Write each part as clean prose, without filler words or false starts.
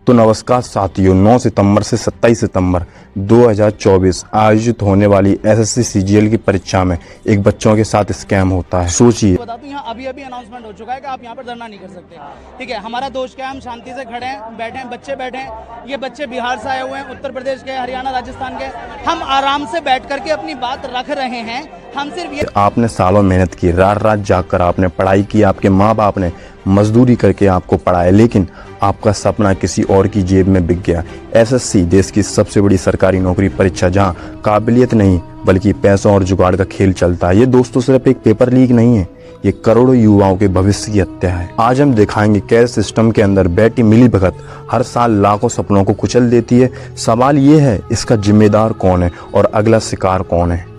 तो नमस्कार साथियों, 9 सितंबर से 27 सितंबर 2024 आयोजित होने वाली एसएससी सीजीएल की परीक्षा में एक बच्चों के साथ स्कैम होता है। सोचिए, बता दूं, यहाँ अभी अनाउंसमेंट हो चुका है कि आप यहाँ पर धरना नहीं कर सकते। ठीक है, हमारा दोष क्या है, हम शांति से खड़े हैं, बैठे हैं, बच्चे बैठे हैं। ये बच्चे बिहार से आए हुए हैं, उत्तर प्रदेश के, हरियाणा, राजस्थान के। हम आराम से बैठ करके अपनी बात रख रहे हैं। हम सिर्फ ये, आपने सालों मेहनत की, रात रात जागकर आपने पढ़ाई की, आपके माँ बाप ने मजदूरी करके आपको पढ़ाया, लेकिन आपका सपना किसी और की जेब में बिक गया। एसएससी देश की सबसे बड़ी सरकारी नौकरी परीक्षा, जहां काबिलियत नहीं बल्कि पैसों और जुगाड़ का खेल चलता है। ये दोस्तों सिर्फ एक पेपर लीक नहीं है, ये करोड़ों युवाओं के भविष्य की हत्या है। आज हम दिखाएंगे कैसे सिस्टम के अंदर बैठी मिली भगत हर साल लाखों सपनों को कुचल देती है। सवाल ये है, इसका जिम्मेदार कौन है और अगला शिकार कौन है।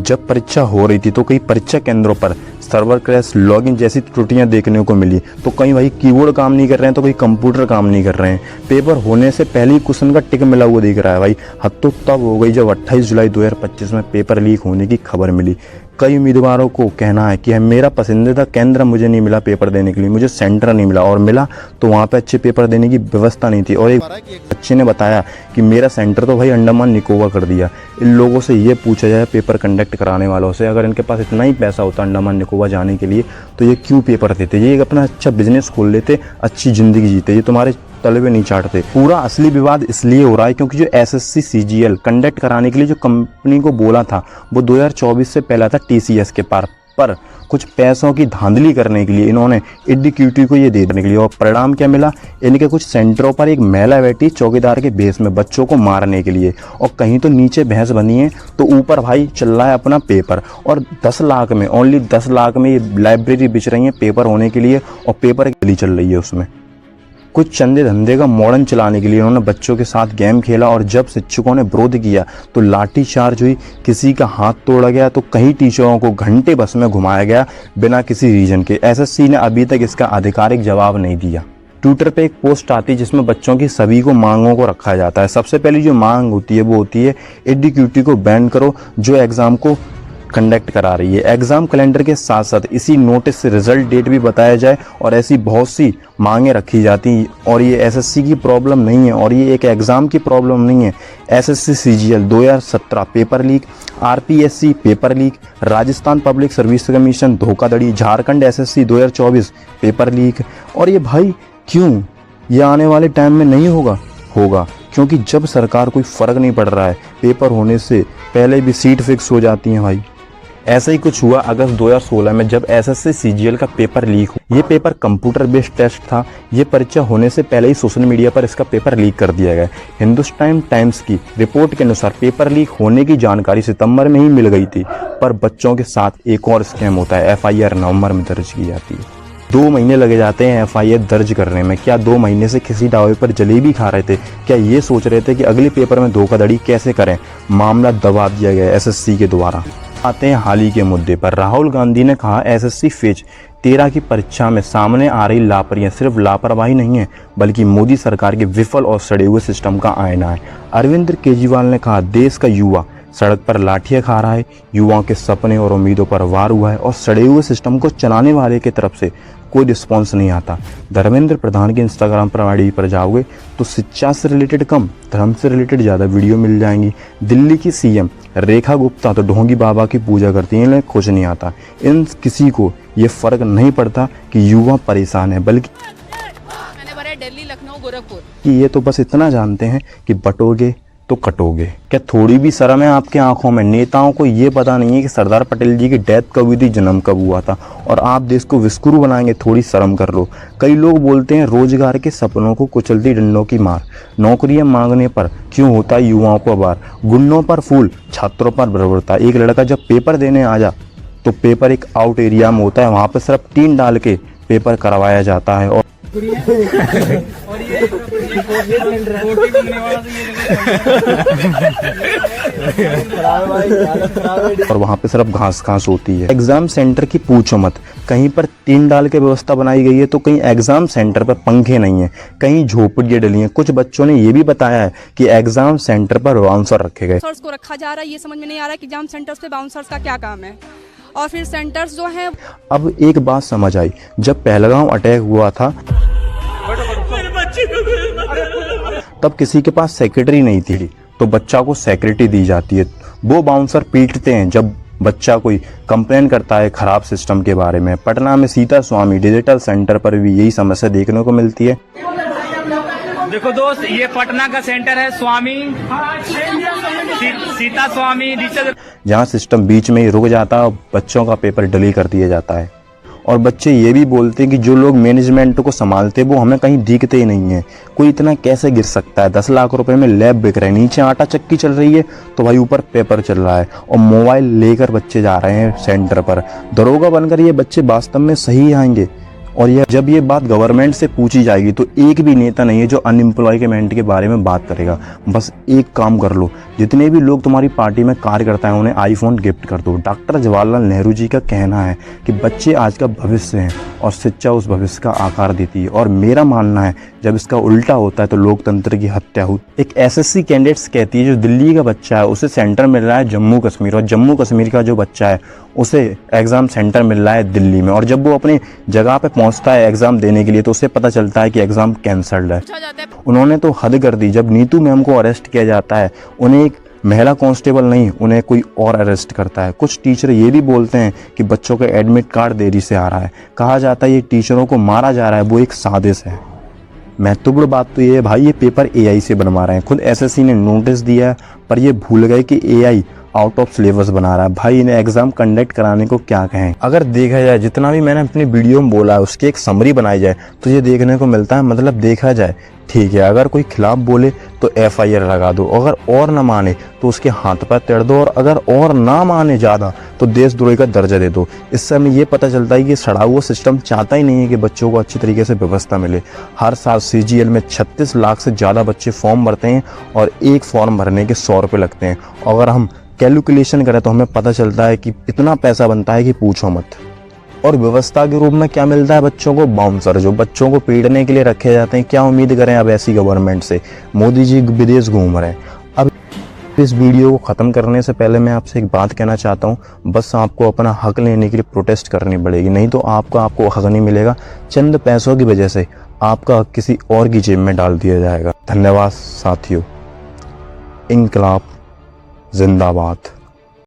जब परीक्षा हो रही थी तो कई परीक्षा केंद्रों पर सर्वर क्रैश, लॉगिन जैसी त्रुटियां देखने को मिली। तो कहीं भाई कीबोर्ड काम नहीं कर रहे हैं, तो कहीं कंप्यूटर काम नहीं कर रहे हैं। पेपर होने से पहले ही क्वेश्चन का टिक मिला हुआ दिख रहा है। भाई हद तो तब हो गई जब 28 जुलाई 2025 में पेपर लीक होने की खबर मिली। कई उम्मीदवारों को कहना है कि मेरा पसंदीदा केंद्र मुझे नहीं मिला पेपर देने के लिए, मुझे सेंटर नहीं मिला, और मिला तो वहाँ पे अच्छे पेपर देने की व्यवस्था नहीं थी। और एक बच्चे ने बताया कि मेरा सेंटर तो भाई अंडमान निकोबार कर दिया। इन लोगों से ये पूछा जाए, पेपर कंडक्ट कराने वालों से, अगर इनके पास इतना ही पैसा होता अंडमान निकोबार जाने के लिए तो ये क्यों पेपर देते, ये अपना अच्छा बिजनेस खोल लेते, अच्छी जिंदगी जीते, ये तुम्हारे तलवे नहीं चाटते। पूरा असली विवाद इसलिए हो रहा है क्योंकि जो एसएससी सीजीएल कंडक्ट कराने के लिए जो कंपनी को बोला था वो 2024 से पहला था टीसीएस के पार, पर कुछ पैसों की धांधली करने के लिए इन्होंने एडीक्यूटी को ये दे देने के लिए, और परिणाम क्या मिला, इनके कुछ सेंटरों पर एक महिला बैठी चौकीदार के भेष में बच्चों को मारने के लिए, और कहीं तो नीचे भैंस बनी है तो ऊपर भाई चल रहा है अपना पेपर। और 10 लाख में, ओनली 10 लाख में ये लाइब्रेरी बिच रही है पेपर होने के लिए, और पेपर एक गली चल रही है उसमें। कुछ चंदे धंधे का मॉडर्न चलाने के लिए उन्होंने बच्चों के साथ गेम खेला, और जब शिक्षकों ने विरोध किया तो लाठी चार्ज हुई, किसी का हाथ तोड़ा गया, तो कई टीचरों को घंटे बस में घुमाया गया बिना किसी रीजन के। एसएससी ने अभी तक इसका आधिकारिक जवाब नहीं दिया। ट्विटर पे एक पोस्ट आती है जिसमें बच्चों की सभी को मांगों को रखा जाता है। सबसे पहली जो मांग होती है वो होती है एडीक्यूटी को बैन करो जो एग्जाम को कंडक्ट करा रही है। एग्जाम कैलेंडर के साथ साथ इसी नोटिस से रिजल्ट डेट भी बताया जाए, और ऐसी बहुत सी मांगे रखी जाती हैं। और ये एसएससी की प्रॉब्लम नहीं है, और ये एक एग्जाम की प्रॉब्लम नहीं है। SSC CGL 2017 paper leak, RPSC paper leak, Rajasthan public service commission धोखाधड़ी, झारखंड एसएससी 2024 पेपर लीक। और ये भाई क्यों, ये आने वाले टाइम में नहीं होगा क्योंकि जब सरकार कोई फर्क नहीं पड़ रहा है, पेपर होने से पहले भी सीट फिक्स हो जाती है भाई। ऐसा ही कुछ हुआ अगस्त 2016 में जब एसएससी सीजीएल का पेपर लीक हुआ। ये पेपर कंप्यूटर बेस्ड टेस्ट था। ये परीक्षा होने से पहले ही सोशल मीडिया पर इसका पेपर लीक कर दिया गया। हिंदुस्तान टाइम्स की रिपोर्ट के अनुसार पेपर लीक होने की जानकारी सितंबर में ही मिल गई थी, पर बच्चों के साथ एक और स्कैम होता है। एफआईआर नवंबर में दर्ज की जाती है। 2 महीने लगे जाते हैं एफआईआर दर्ज करने में। क्या 2 महीने से किसी ढाबे पर जलेबी खा रहे थे? क्या ये सोच रहे थे कि अगले पेपर में धोखाधड़ी कैसे करें? मामला दबा दिया गया एसएससी के द्वारा। आते हैं हाल ही के मुद्दे पर। राहुल गांधी ने कहा एसएससी फेज 13 की परीक्षा में सामने आ रही लापरवाही सिर्फ लापरवाही नहीं है, बल्कि मोदी सरकार के विफल और सड़े हुए सिस्टम का आईना है। अरविंद केजरीवाल ने कहा देश का युवा सड़क पर लाठियां खा रहा है, युवाओं के सपने और उम्मीदों पर वार हुआ है, और सड़े हुए सिस्टम को चलाने वाले की तरफ से कोई रिस्पॉन्स नहीं आता। धर्मेंद्र प्रधान के इंस्टाग्राम पर आईडी पर जाओगे तो शिक्षा से रिलेटेड कम, धर्म से रिलेटेड ज़्यादा वीडियो मिल जाएंगी। दिल्ली की सीएम रेखा गुप्ता तो ढोंगी बाबा की पूजा करती हैं, इन्हें कुछ नहीं आता। इन किसी को ये फर्क नहीं पड़ता कि युवा परेशान है, बल्कि दिल्ली, लखनऊ, गोरखपुर कि ये तो बस इतना जानते हैं कि बटोगे तो कटोगे। क्या थोड़ी भी शर्म है आपके आंखों में? नेताओं को ये पता नहीं है कि सरदार पटेल जी की डेथ कब हुई थी, जन्म कब हुआ था, और आप देश को विस्कुरु बनाएंगे? थोड़ी शर्म कर लो। कई लोग बोलते हैं रोजगार के सपनों को कुचलती डंडों की मार। नौकरियां मांगने पर क्यों होता है युवाओं को बार? गुंडों पर फूल, छात्रों पर बर्बरता। एक लड़का जब पेपर देने आ जा तो पेपर एक आउट एरिया में होता है, वहाँ पर सिर्फ टीन डाल के पेपर करवाया जाता है, और वहाँ पे सिर्फ घास होती है। एग्जाम सेंटर की पूछो मत, कहीं पर टीन डाल के व्यवस्था बनाई गई है तो कहीं एग्जाम सेंटर पर पंखे नहीं है, कहीं झोपड़ियाँ डली हैं। कुछ बच्चों ने ये भी बताया है कि एग्जाम सेंटर पर बाउंसर रखे गए। बाउंसर्स को रखा जा रहा है, ये समझ में नहीं आ रहा है कि एग्जाम सेंटर्स पे बाउंसर्स का क्या काम है। और फिर सेंटर्स जो हैं। अब एक बात समझ आई, जब पहलगाम अटैक हुआ था तब किसी के पास सेक्रेटरी नहीं थी, तो बच्चा को सेक्रेटरी दी जाती है। वो बाउंसर पीटते हैं जब बच्चा कोई कंप्लेन करता है खराब सिस्टम के बारे में। पटना में सीता स्वामी डिजिटल सेंटर पर भी यही समस्या देखने को मिलती है। देखो दोस्त, ये पटना का सेंटर है स्वामी सीता स्वामी डिजिटल, जहाँ सिस्टम बीच में ही रुक जाता है और बच्चों का पेपर डिलीट कर दिया जाता है। और बच्चे ये भी बोलते हैं कि जो लोग मैनेजमेंट को संभालते हैं वो हमें कहीं दिखते ही नहीं है। कोई इतना कैसे गिर सकता है? 10 लाख रुपए में लैब बिक रहे हैं, नीचे आटा चक्की चल रही है तो भाई ऊपर पेपर चल रहा है, और मोबाइल लेकर बच्चे जा रहे हैं सेंटर पर। दरोगा बनकर ये बच्चे वास्तव में सही आएंगे? और यह जब ये बात गवर्नमेंट से पूछी जाएगी तो एक भी नेता नहीं है जो अनएम्प्लॉयमेंट के बारे में बात करेगा। बस एक काम कर लो, जितने भी लोग तुम्हारी पार्टी में कार्य करता है उन्हें आईफोन गिफ्ट कर दो। डॉक्टर जवाहरलाल नेहरू जी का कहना है कि बच्चे आज का भविष्य हैं और शिक्षा उस भविष्य का आकार देती है। और मेरा मानना है जब इसका उल्टा होता है तो लोकतंत्र की हत्या हुई। एक एसएससी कैंडिडेट्स कहती है जो दिल्ली का बच्चा है उसे सेंटर मिल रहा है जम्मू कश्मीर, और जम्मू कश्मीर का जो बच्चा है उसे एग्ज़ाम सेंटर मिल रहा है दिल्ली में। और जब वो अपनी जगह पे पहुंचता है एग्ज़ाम देने के लिए तो उसे पता चलता है कि एग्ज़ाम कैंसल्ड है। उन्होंने तो हद कर दी। जब नीतू मैम को अरेस्ट किया जाता है उन्हें एक महिला कांस्टेबल नहीं, उन्हें कोई और अरेस्ट करता है। कुछ टीचर ये भी बोलते हैं कि बच्चों का एडमिट कार्ड देरी से आ रहा है। कहा जाता है ये टीचरों को मारा जा रहा है, वो एक साजिश है। महत्वपूर्ण बात तो ये है भाई, ये पेपर एआई से बनवा रहे हैं। खुद एसएससी ने नोटिस दिया है पर ये भूल गए कि एआई आउट ऑफ सिलेबस बना रहा है। भाई इन्हें एग्जाम कंडक्ट कराने को क्या कहें। अगर देखा जाए जितना भी मैंने अपनी वीडियो में बोला है उसकी एक समरी बनाई जाए तो ये देखने को मिलता है। मतलब देखा जाए ठीक है, अगर कोई खिलाफ बोले तो एफआईआर लगा दो, अगर और ना माने तो उसके हाथ पर तोड़ दो, और अगर और ना माने ज़्यादा तो देशद्रोही का दर्जा दे दो। इससे हमें ये पता चलता है कि सड़ा हुआ सिस्टम चाहता ही नहीं है कि बच्चों को अच्छी तरीके से व्यवस्था मिले। हर साल सीजीएल में 36 लाख से ज़्यादा बच्चे फॉर्म भरते हैं और एक फॉर्म भरने के 100 रुपये लगते हैं। अगर हम कैलकुलेशन करें तो हमें पता चलता है कि इतना पैसा बनता है कि पूछो मत। और व्यवस्था के रूप में क्या मिलता है बच्चों को? बाउंसर, जो बच्चों को पीटने के लिए रखे जाते हैं। क्या उम्मीद करें अब ऐसी गवर्नमेंट से? मोदी जी विदेश घूम रहे हैं। अब इस वीडियो को ख़त्म करने से पहले मैं आपसे एक बात कहना चाहता हूँ, बस आपको अपना हक लेने के लिए प्रोटेस्ट करनी पड़ेगी, नहीं तो आपको हक नहीं मिलेगा। चंद पैसों की वजह से आपका हक किसी और की जेब में डाल दिया जाएगा। धन्यवाद साथियों। इंकलाब जिंदाबाद।